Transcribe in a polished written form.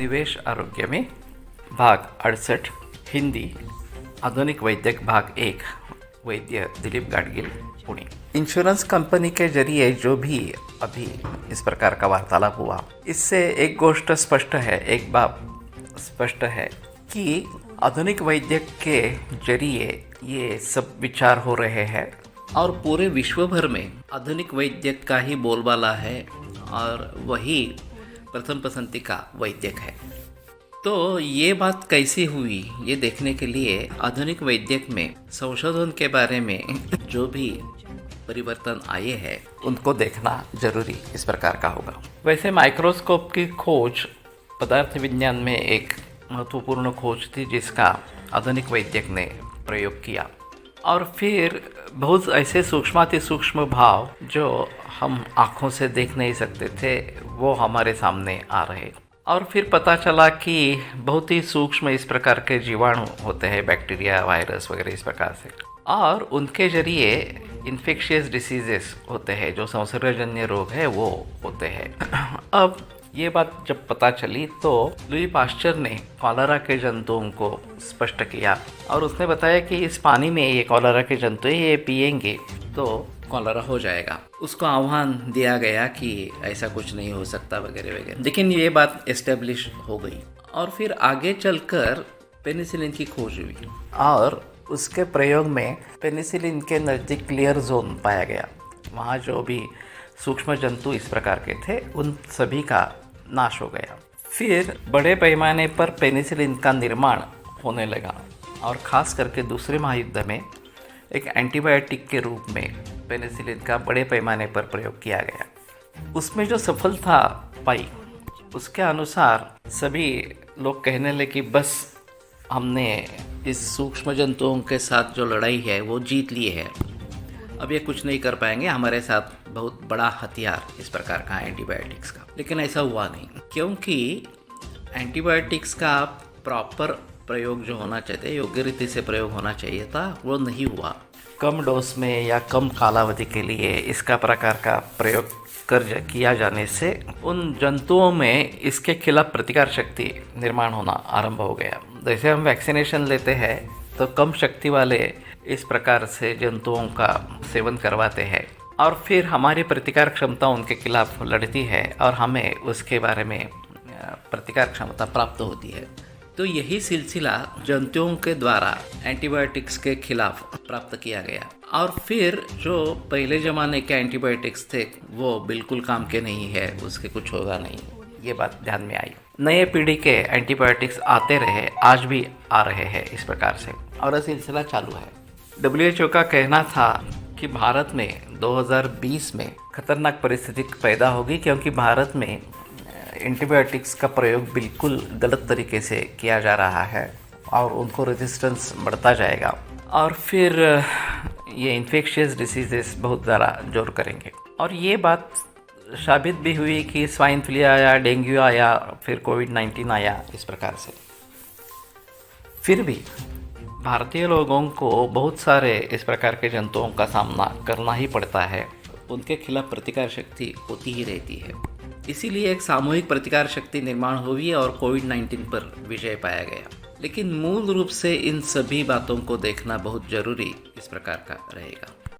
निवेश आरोग्य में भाग 68 हिंदी आधुनिक वैद्यक भाग 1 वैद्य दिलीप गाडगिल पुणे। इंश्योरेंस कंपनी के जरिए जो भी अभी इस प्रकार का वार्तालाप हुआ, इससे एक गोष्ट स्पष्ट है, एक बात स्पष्ट है कि आधुनिक वैद्यक के जरिए ये सब विचार हो रहे हैं और पूरे विश्व भर में आधुनिक वैद्यक का ही बोलबाला है और वही प्रथम पसंदी का वैद्यक है। तो ये बात कैसी हुई, ये देखने के लिए आधुनिक वैद्यक में संशोधन के बारे में जो भी परिवर्तन आए हैं उनको देखना जरूरी इस प्रकार का होगा। वैसे माइक्रोस्कोप की खोज पदार्थ विज्ञान में एक महत्वपूर्ण खोज थी जिसका आधुनिक वैद्यक ने प्रयोग किया और फिर बहुत ऐसे सूक्ष्माति सूक्ष्म भाव जो हम आँखों से देख नहीं सकते थे वो हमारे सामने आ रहे और फिर पता चला कि बहुत ही सूक्ष्म इस प्रकार के जीवाणु होते हैं, बैक्टीरिया, वायरस वगैरह इस प्रकार से, और उनके जरिए इन्फेक्शियस डिसीजेस होते हैं, जो संसर्गजन्य रोग है वो होते हैं। अब ये बात जब पता चली तो लुई पाश्चर ने कॉलरा के जंतुओं को स्पष्ट किया और उसने बताया कि इस पानी में ये कॉलरा के जंतु ये पिएंगे तो कॉलरा हो जाएगा। उसको आह्वान दिया गया कि ऐसा कुछ नहीं हो सकता वगैरह वगैरह, लेकिन ये बात एस्टेब्लिश हो गई और फिर आगे चलकर पेनिसिलिन की खोज हुई और उसके प्रयोग में पेनिसिलिन के नज़दीक क्लियर जोन पाया गया। वहाँ जो भी सूक्ष्म जंतु इस प्रकार के थे उन सभी का नाश हो गया। फिर बड़े पैमाने पर पेनिसिलिन का निर्माण होने लगा और ख़ास करके दूसरे महायुद्ध में एक एंटीबायोटिक के रूप में पेनिसिलिन का बड़े पैमाने पर प्रयोग किया गया। उसमें जो सफलता पाई उसके अनुसार सभी लोग कहने लगे कि बस हमने इस सूक्ष्म जंतुओं के साथ जो लड़ाई है वो जीत ली है, अब ये कुछ नहीं कर पाएंगे, हमारे साथ बहुत बड़ा हथियार इस प्रकार का एंटीबायोटिक्स का। लेकिन ऐसा हुआ नहीं, क्योंकि एंटीबायोटिक्स का प्रॉपर प्रयोग जो होना चाहिए, योग्य रीति से प्रयोग होना चाहिए था, वो नहीं हुआ। कम डोज में या कम कालावधि के लिए इसका प्रकार का प्रयोग किया जाने से उन जंतुओं में इसके खिलाफ प्रतिकार शक्ति निर्माण होना आरंभ हो गया। जैसे हम वैक्सीनेशन लेते हैं तो कम शक्ति वाले इस प्रकार से जंतुओं का सेवन करवाते हैं और फिर हमारी प्रतिकार क्षमता उनके खिलाफ लड़ती है और हमें उसके बारे में प्रतिकार क्षमता प्राप्त होती है। तो यही सिलसिला जंतुओं के द्वारा एंटीबायोटिक्स के खिलाफ प्राप्त किया गया और फिर जो पहले ज़माने के एंटीबायोटिक्स थे वो बिल्कुल काम के नहीं है, उसके कुछ होगा नहीं, ये बात ध्यान में आई। नए पीढ़ी के एंटीबायोटिक्स आते रहे, आज भी आ रहे हैं इस प्रकार से और यह सिलसिला चालू है। WHO का कहना था कि भारत में 2020 में खतरनाक परिस्थिति पैदा होगी क्योंकि भारत में एंटीबायोटिक्स का प्रयोग बिल्कुल गलत तरीके से किया जा रहा है और उनको रेजिस्टेंस बढ़ता जाएगा और फिर ये इन्फेक्शियस डिसीजेस बहुत ज़्यादा जोर करेंगे। और ये बात साबित भी हुई कि स्वाइन फ्लू आया, डेंगू आया, फिर कोविड-19 आया इस प्रकार से। फिर भी भारतीय लोगों को बहुत सारे इस प्रकार के जंतुओं का सामना करना ही पड़ता है, उनके खिलाफ प्रतिकार शक्ति होती ही रहती है। इसीलिए एक सामूहिक प्रतिकार शक्ति निर्माण हुई और कोविड-19 पर विजय पाया गया। लेकिन मूल रूप से इन सभी बातों को देखना बहुत जरूरी इस प्रकार का रहेगा।